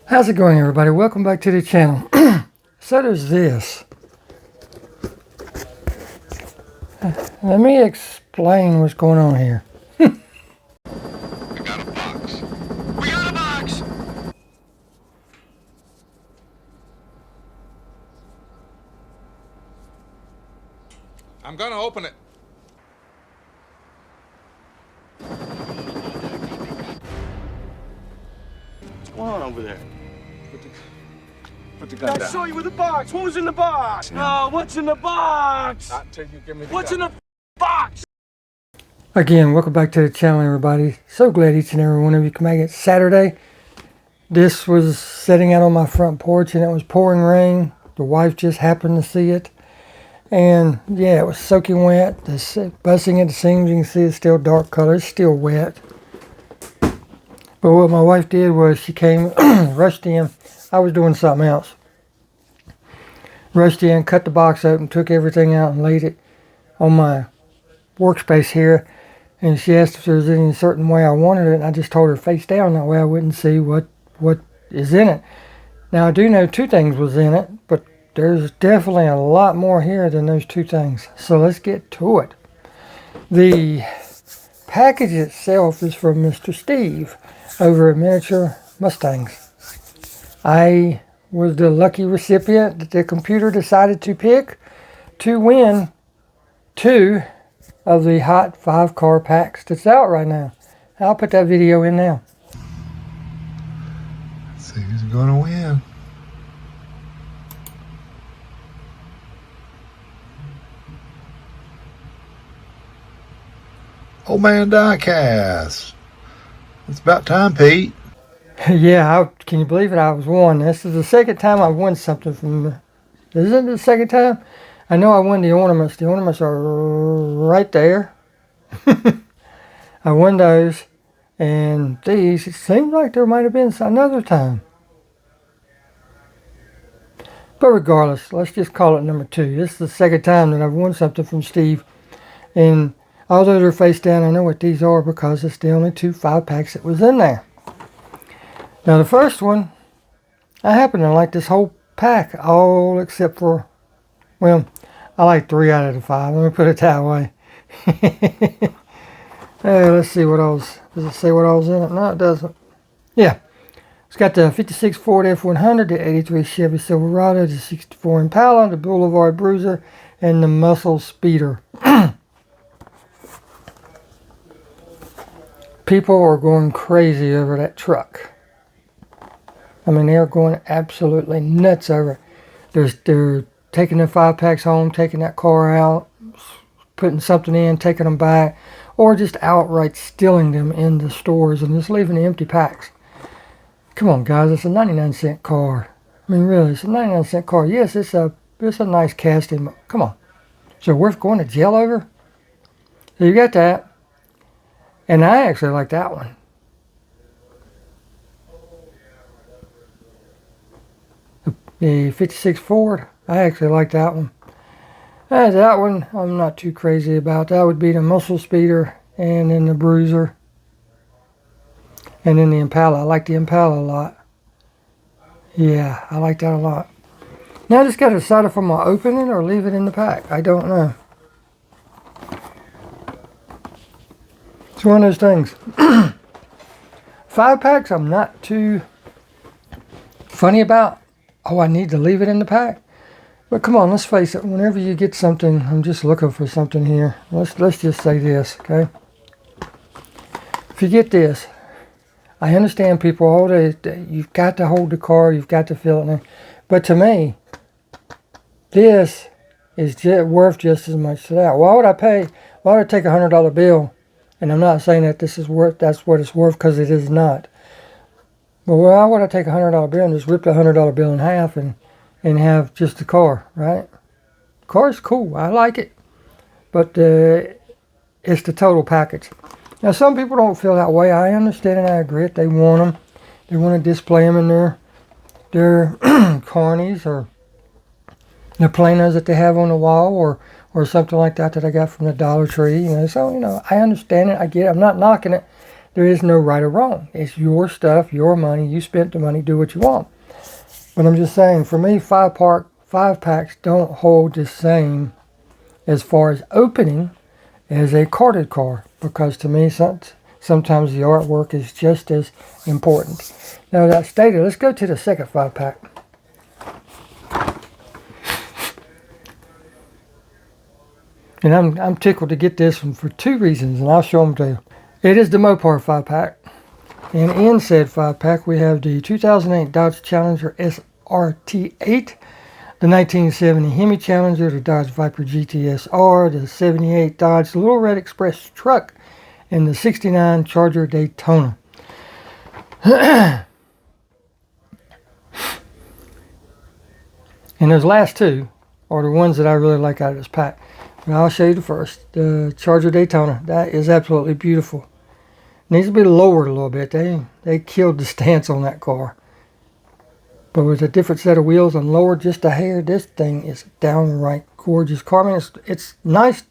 How's it going, everybody? Welcome back to the channel. So there's this. Let me explain what's going on here. We got a box. We got a box! I'm gonna open it. What's going on over there? Put the gun I down. saw you with the box. What was in the box? No, what's in the box? Not till you give me the What's gun. in the box? Again, welcome back to the channel, everybody. So glad each and every one of you can make it. Saturday, this was sitting out on my front porch and it was pouring rain. The wife just happened to see it. And yeah, it was soaking wet. Busting at the seams, you can see it's still dark color. It's still wet. But what my wife did was she came, rushed in. I was doing something else. Rushed in, cut the box open, took everything out and laid it on my workspace here. And she asked if there was any certain way I wanted it. And I just told her face down. That way I wouldn't see what is in it. Now I do know two things was in it, but there's definitely a lot more here than those two things. So let's get to it. The package itself is from Mr. Steve over at Miniature Mustangs. I was the lucky recipient that the computer decided to pick to win 2 of the hot 5-car packs that's out right now. I'll put that video in now. Let's see who's gonna win. Old man Diecast. It's about time, Pete. Yeah, can you believe it? I was won. This is the second time I've won something from. Isn't it the second time? I know I won the ornaments. The ornaments are right there. I won those. And these, it seems like there might have been another time. But regardless, let's just call it number 2. This is the second time that I've won something from Steve. And although they're face down, I know what these are because it's the only 2 5-packs that was in there. Now the first one, I happen to like this whole pack, all except for, well, I like 3 out of the 5. Let me put it that way. Let's see what else. Does it say what else in it? No, it doesn't. Yeah. It's got the 56 Ford F100, the 83 Chevy Silverado, the 64 Impala, the Boulevard Bruiser, and the Muscle Speeder. People are going crazy over that truck. I mean, they're going absolutely nuts over it. They're taking the 5-packs home, taking that car out, putting something in, taking them back, or just outright stealing them in the stores and just leaving the empty packs. Come on, guys, it's a 99-cent car. I mean, really, it's a 99-cent car. Yes, it's a nice casting, but come on. Is it worth going to jail over? So you got that. And I actually like that one. The 56 Ford, I actually like that one. That one, I'm not too crazy about. That would be the Muscle Speeder and then the Bruiser. And then the Impala. I like the Impala a lot. Yeah, I like that a lot. Now I just got to decide if I'm going to open it or leave it in the pack. I don't know. It's one of those things. 5-packs I'm not too funny about. Oh, I need to leave it in the pack. But come on, let's face it. Whenever you get something, I'm just looking for something here. Let's just say this, okay? If you get this, I understand people all day. You've got to hold the car. You've got to feel it in there. But to me, this is worth just as much as that. Why would I pay? Why would I take a $100 bill? And I'm not saying that this is worth. That's what it's worth, because it is not. But why would I take a $100 bill and just rip the $100 bill in half and have just the car, right? The car's cool. I like it. But it's the total package. Now, some people don't feel that way. I understand and I agree. They want them. They want to display them in their carnies or the planos that they have on the wall or something like that I got from the Dollar Tree. So, I understand it. I get it. I'm not knocking it. There is no right or wrong. It's your stuff, your money. You spent the money, do what you want. But I'm just saying, for me, 5-packs don't hold the same as far as opening as a carded car, because to me, sometimes the artwork is just as important. Now that stated, let's go to the second 5-pack. And I'm tickled to get this one for 2 reasons, and I'll show them to you. It is the Mopar 5-pack. And in said 5-pack, we have the 2008 Dodge Challenger SRT8, the 1970 Hemi Challenger, the Dodge Viper GTS-R, the 78 Dodge Little Red Express truck, and the 69 Charger Daytona. And those last 2 are the ones that I really like out of this pack. And I'll show you the first, the Charger Daytona. That is absolutely beautiful. Needs to be lowered a little bit. They killed the stance on that car. But with a different set of wheels and lowered just a hair, this thing is downright gorgeous car. I mean, it's nice,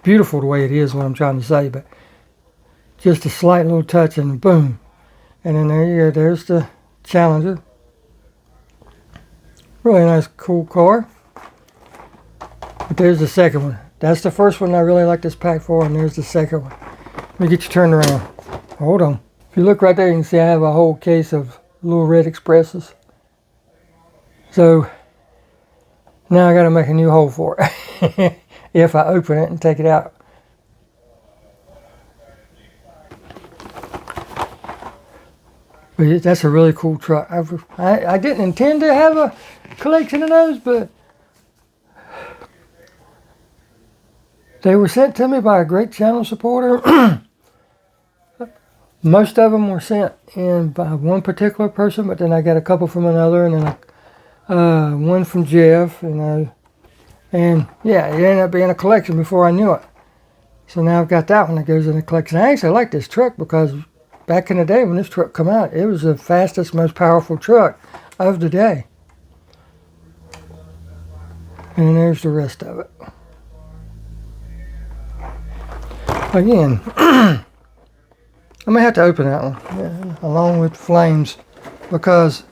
beautiful the way it is, what I'm trying to say, but just a slight little touch and boom. And then there you go, there's the Challenger. Really nice, cool car. But there's the second one. That's the first one I really like this pack for, and there's the second one. Let me get you turned around. Hold on. If you look right there, you can see I have a whole case of Little Red Expresses. So now I got to make a new hole for it if I open it and take it out. But that's a really cool truck. I didn't intend to have a collection of those, but they were sent to me by a great channel supporter. Most of them were sent in by one particular person, but then I got a couple from another, and then one from Jeff, and yeah, it ended up being a collection before I knew it. So now I've got that one that goes in the collection. I actually like this truck because back in the day when this truck came out, it was the fastest, most powerful truck of the day. And there's the rest of it. Again, I'm going to have to open that one, along with Flames, because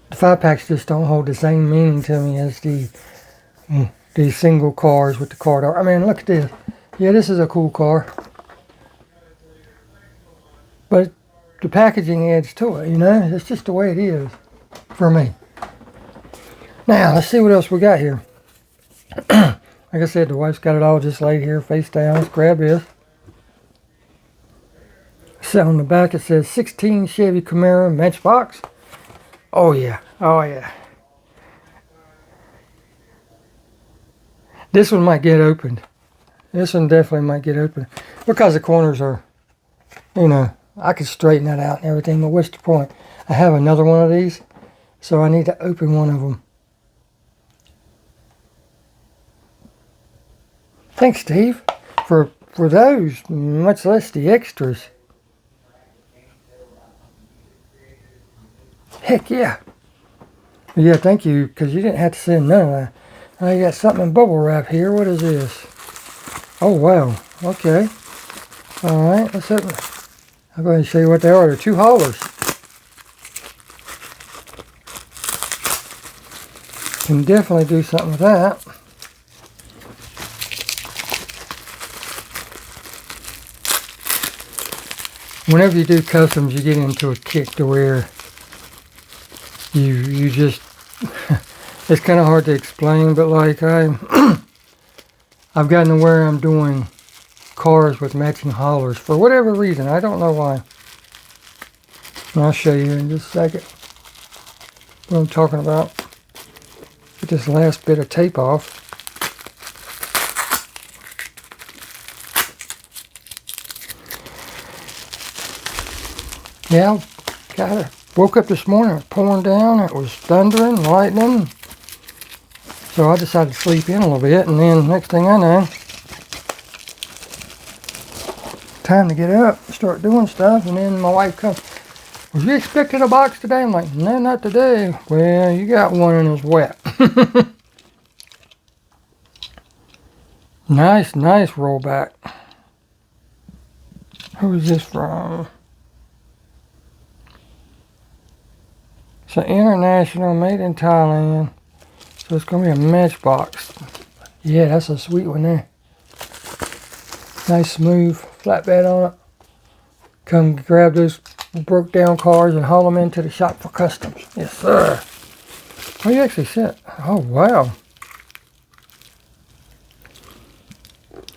the 5-packs just don't hold the same meaning to me as the single cars with the card art. I mean, look at this. Yeah, this is a cool car. But the packaging adds to it, you know? It's just the way it is for me. Now, let's see what else we got here. Like I said, the wife's got it all just laid here, face down. Let's grab this. So on the back it says 16 Chevy Camaro Matchbox. Oh yeah, oh yeah. This one might get opened. This one definitely might get opened. Because the corners are, you know, I could straighten that out and everything, but what's the point? I have another one of these, so I need to open one of them. Thanks, Steve, for those, much less the extras. Heck yeah. Yeah, thank you, because you didn't have to send none of that. I got something in bubble wrap here. What is this? Oh, wow. Okay. All right, let's open it. I'll go ahead and show you what they are. They're 2 haulers. Can definitely do something with that. Whenever you do customs, you get into a kick to where you just it's kind of hard to explain, but like I've gotten to where I'm doing cars with matching haulers for whatever reason. I don't know why. And I'll show you in just a second what I'm talking about. Get this last bit of tape off. Yeah, got it. Woke up this morning, it was pouring down, it was thundering, lightning. So I decided to sleep in a little bit, and then next thing I know, time to get up, start doing stuff, and then my wife comes, was you expecting a box today? I'm like, no, not today. Well, you got one and it's wet. Nice rollback. Who is this from? It's an international, made in Thailand. So it's going to be a matchbox. Yeah, that's a sweet one there. Nice smooth flatbed on it. Come grab those broke down cars and haul them into the shop for customs. Yes, sir. Oh, you actually sent. Oh, wow.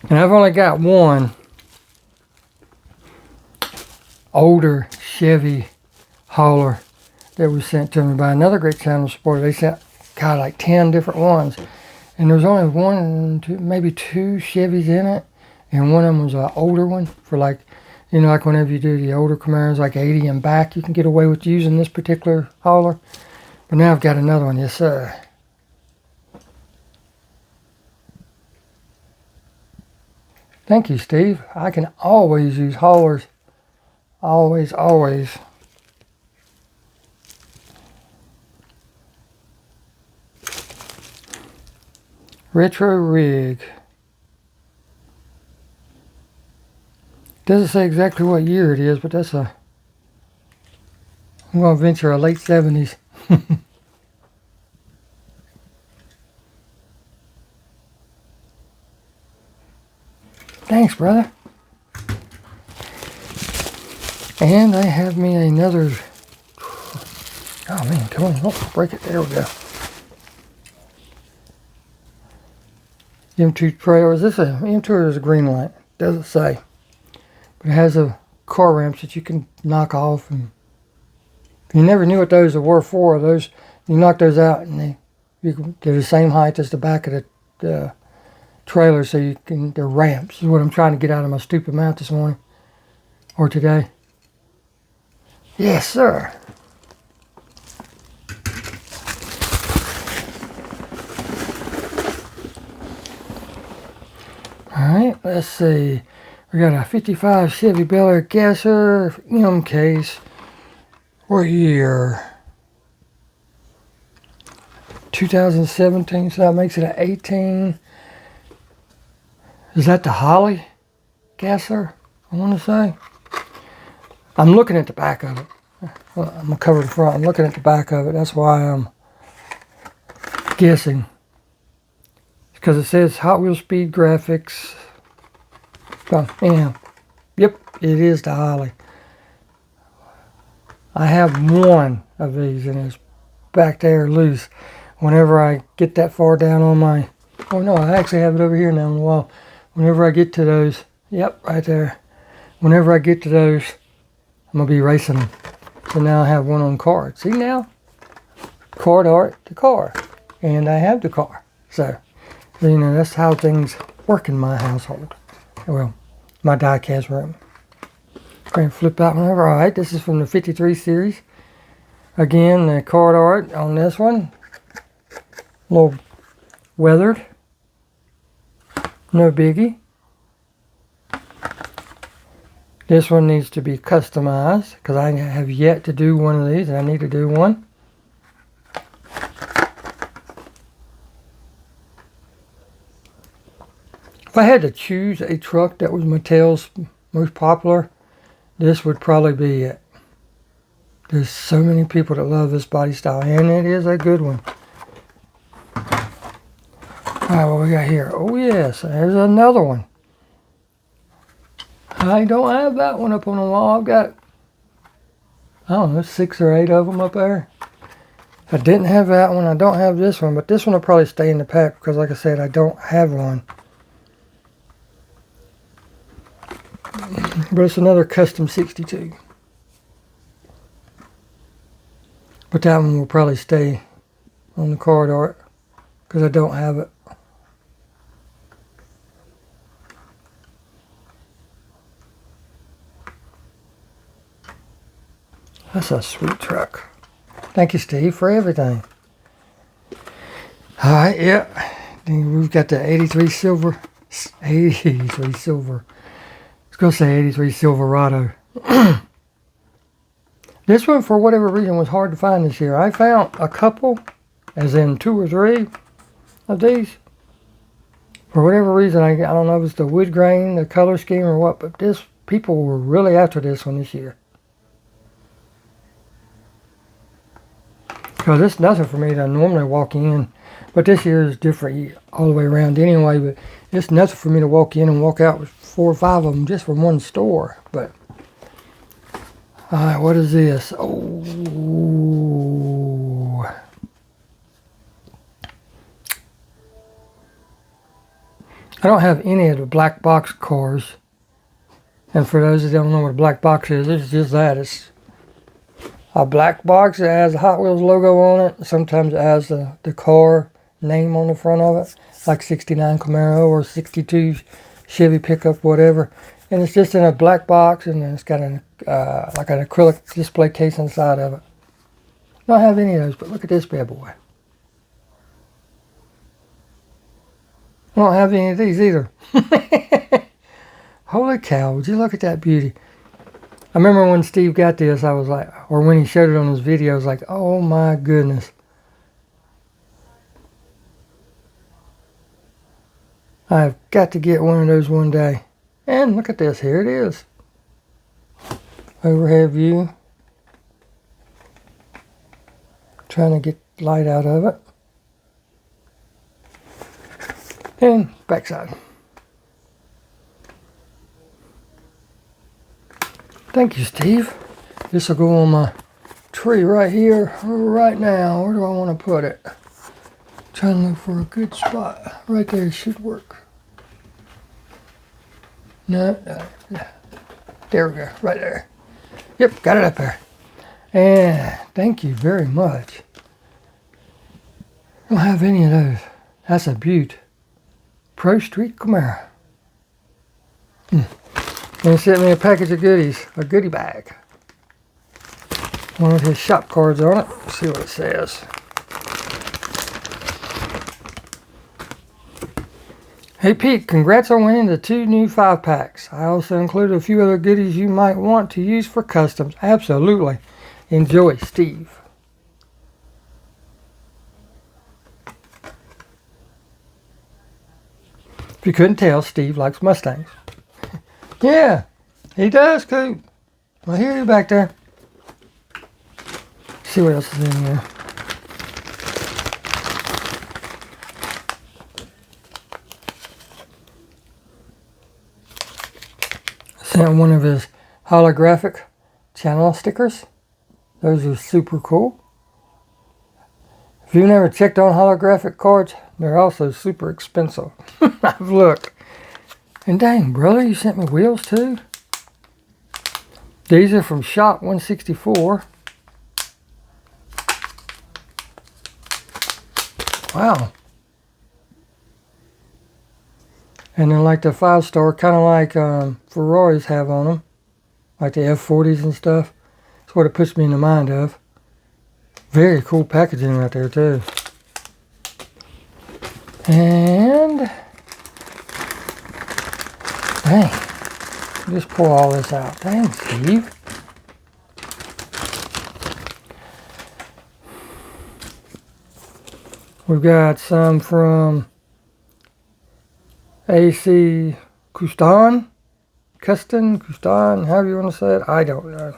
And I've only got one older Chevy hauler that was sent to me by another great channel supporter. They sent, God, like 10 different ones. And there's only one, two, maybe two Chevys in it. And one of them was an older one for like, you know, like whenever you do the older Camaros, like 80 and back, you can get away with using this particular hauler. But now I've got another one. Yes, sir. Thank you, Steve. I can always use haulers. Always, always. Retro rig. Doesn't say exactly what year it is, but that's a, I'm going to venture a late 70s. Thanks, brother. And I have me another, oh man, come on, oh, break it, there we go. M2 trailer, is this a M2 or is it a green light? Doesn't say. But it has a car ramps that you can knock off, and if you never knew what those were for, those, you knock those out and they're the same height as the back of the trailer, so you can, they're ramps is what I'm trying to get out of my stupid mouth this morning or today. Yes, sir. Alright, let's see. We got a 55 Chevy Bel Air gasser, M case. What year? 2017, so that makes it an 18. Is that the Holly gasser, I want to say? I'm looking at the back of it. Well, I'm going to cover the front. I'm looking at the back of it. That's why I'm guessing. Because it says Hot Wheels Speed Graphics. Oh, anyhow. Yep, it is the Holly. I have one of these and it's back there loose. Whenever I get that far down on my... Oh no, I actually have it over here now on the wall. Whenever I get to those... Yep, right there. Whenever I get to those... I'm going to be racing them. So now I have one on card. See now? Card art to car. And I have the car. So, you know, that's how things work in my household. Well, my die-cast room. Going to flip out whenever. Alright, this is from the 53 series. Again, the card art on this one. A little weathered. No biggie. This one needs to be customized because I have yet to do one of these and I need to do one. If I had to choose a truck that was Mattel's most popular, this would probably be it. There's so many people that love this body style and it is a good one. Alright, what we got here? Oh yes, there's another one. I don't have that one up on the wall. I've got, I don't know, 6 or 8 of them up there. I didn't have that one. I don't have this one, but this one will probably stay in the pack because, like I said, I don't have one. But it's another custom 62. But that one will probably stay on the card art because I don't have it. That's a sweet truck. Thank you, Steve, for everything. Alright, yeah. Then we've got the 83 silver. 83 silver. I was going to say 83 Silverado. This one, for whatever reason, was hard to find this year. I found a couple, as in 2 or 3 of these. For whatever reason, I don't know if it's the wood grain, the color scheme, or what, but this People were really after this one this year. Because it's nothing for me to normally walk in. But this year is different all the way around anyway. But it's nothing for me to walk in and walk out with 4 or 5 of them just from one store. But, alright, what is this? Oh. I don't have any of the black box cars. And for those that don't know what a black box is, it's just that. It's a black box that has the Hot Wheels logo on it. Sometimes it has the car name on the front of it, like 69 Camaro or 62 Chevy pickup, whatever. And it's just in a black box, and it's got an like an acrylic display case inside of it. Don't have any of those, but look at this bad boy. I don't have any of these either. Holy cow, would you look at that beauty. I remember when Steve got this, I was like, or when he showed it on his video, I was like, oh my goodness. I've got to get one of those one day. And look at this, here it is. Overhead view. Trying to get light out of it. And backside. Thank you, Steve. This will go on my tree right here, right now. Where do I want to put it? Trying to look for a good spot. Right there should work. No, there we go, right there. Yep, got it up there. And thank you very much. I don't have any of those. That's a beaut. Pro Street Camaro. And he sent me a package of goodies, a goodie bag. One of his shop cards on it. Let's see what it says. Hey Pete, congrats on winning the 2 new 5-packs. I also included a few other goodies you might want to use for customs. Absolutely. Enjoy, Steve. If you couldn't tell, Steve likes Mustangs. Yeah, he does, Coop. I hear you back there. See what else is in here. Sent one of his holographic channel stickers. Those are super cool. If you've never checked on holographic cards, they're also super expensive. I've looked. And dang, brother, you sent me wheels too? These are from Shop 164. Wow. And then like the 5-star, kind of like Ferraris have on them. Like the F40s and stuff. That's what it puts me in the mind of. Very cool packaging right there too. And dang, just pull all this out. Dang, Steve. We've got some from AC Custon, however you want to say it. I don't know.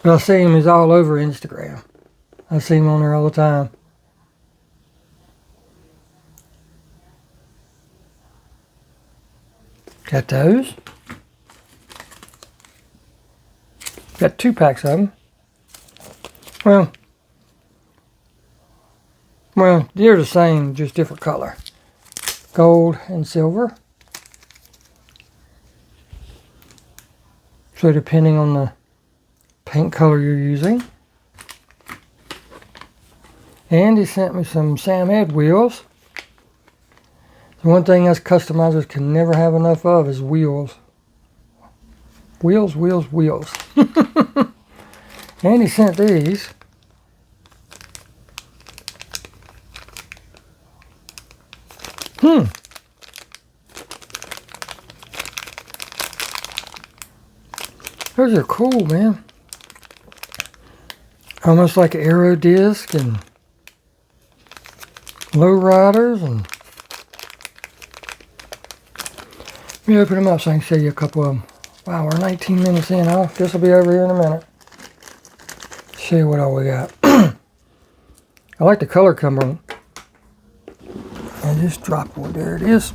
But I see him, he's all over Instagram. I see him on there all the time. Got those. Got 2 packs of them. Well, they're the same, just different color. Gold and silver. So depending on the paint color you're using. And he sent me some Sam Ed wheels. The one thing us customizers can never have enough of is wheels. Wheels, wheels, wheels. And he sent these. Those are cool, man. Almost like aero disc and low riders. And let me open them up so I can show you a couple of them. Wow, we're 19 minutes in. Oh, this will be over here in a minute. Show you what all we got. I like the color combo. And just drop one. There it is.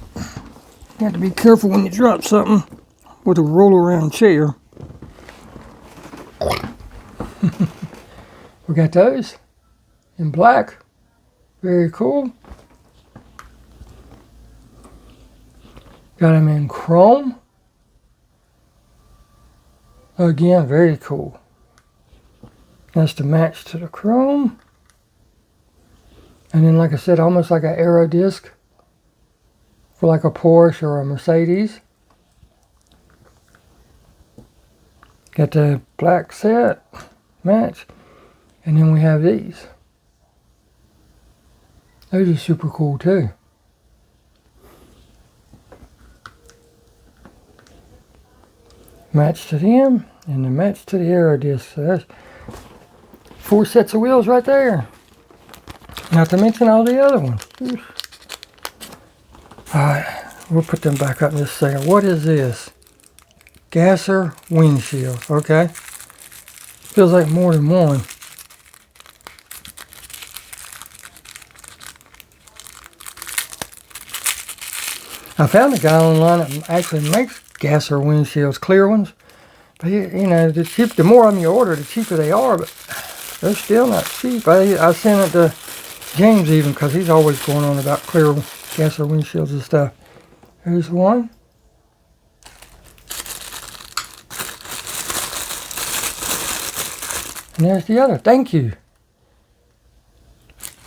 You have to be careful when you drop something with a roll around chair. We got those in black. Very cool. Got them in chrome. Again, very cool. That's to match to the chrome. And then, like I said, almost like an aero disc for like a Porsche or a Mercedes. Got the black set match. And then we have these. Those are super cool too. Match to them, and the match to the aero disc. So that's 4 sets of wheels right there. Not to mention all the other ones. Alright, we'll put them back up in just a second. What is this? Gasser windshield. Okay. Feels like more than one. I found a guy online that actually makes Gasser windshields, clear ones. But you know, the more of them you order, the cheaper they are. But they're still not cheap. I sent it to James even because he's always going on about clear Gasser windshields and stuff. Here's one. And there's the other. Thank you.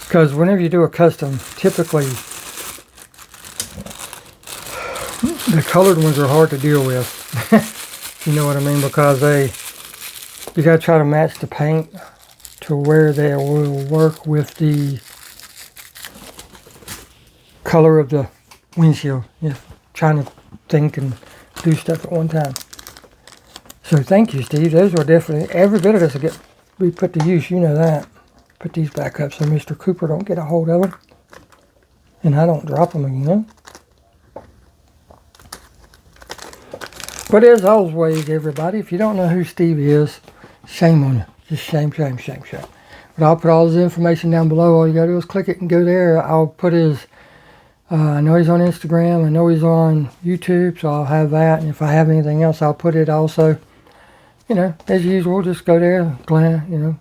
Because whenever you do a custom, typically the colored ones are hard to deal with. You know what I mean? Because you got to try to match the paint to where they will work with the color of the windshield. Just trying to think and do stuff at one time. So thank you, Steve. Those are definitely, every bit of this will be put to use. You know that. Put these back up so Mr. Cooper don't get a hold of them. And I don't drop them again. But as always, everybody, if you don't know who Steve is, shame on you. Just shame, shame, shame, shame. But I'll put all his information down below. All you got to do is click it and go there. I'll put his, I know he's on Instagram. I know he's on YouTube, so I'll have that. And if I have anything else, I'll put it also. You know, as usual, just go there, glance, you know,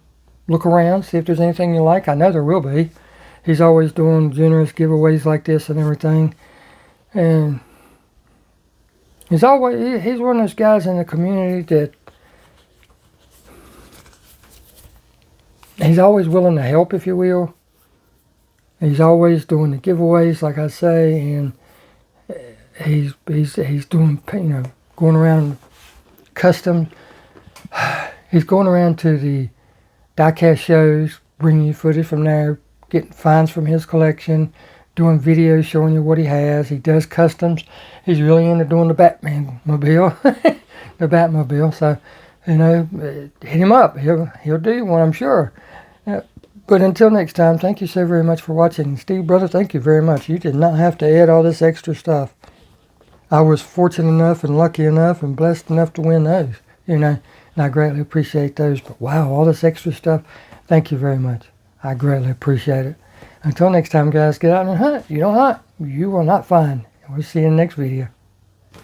look around, see if there's anything you like. I know there will be. He's always doing generous giveaways like this and everything. And he's one of those guys in the community that he's always willing to help, if you will. He's always doing the giveaways, like I say, and he's doing, you know, going around custom. He's going around to the diecast shows, bringing you footage from there, getting finds from his collection, doing videos showing you what he has. He does customs. He's really into doing the Batman mobile, the Batmobile. So, you know, hit him up. He'll do one, I'm sure. But until next time, thank you so very much for watching. Steve, brother, thank you very much. You did not have to add all this extra stuff. I was fortunate enough and lucky enough and blessed enough to win those, you know, and I greatly appreciate those. But wow, all this extra stuff, thank you very much. I greatly appreciate it. Until next time, guys, get out and hunt. You don't hunt, you will not find. We'll see you in the next video.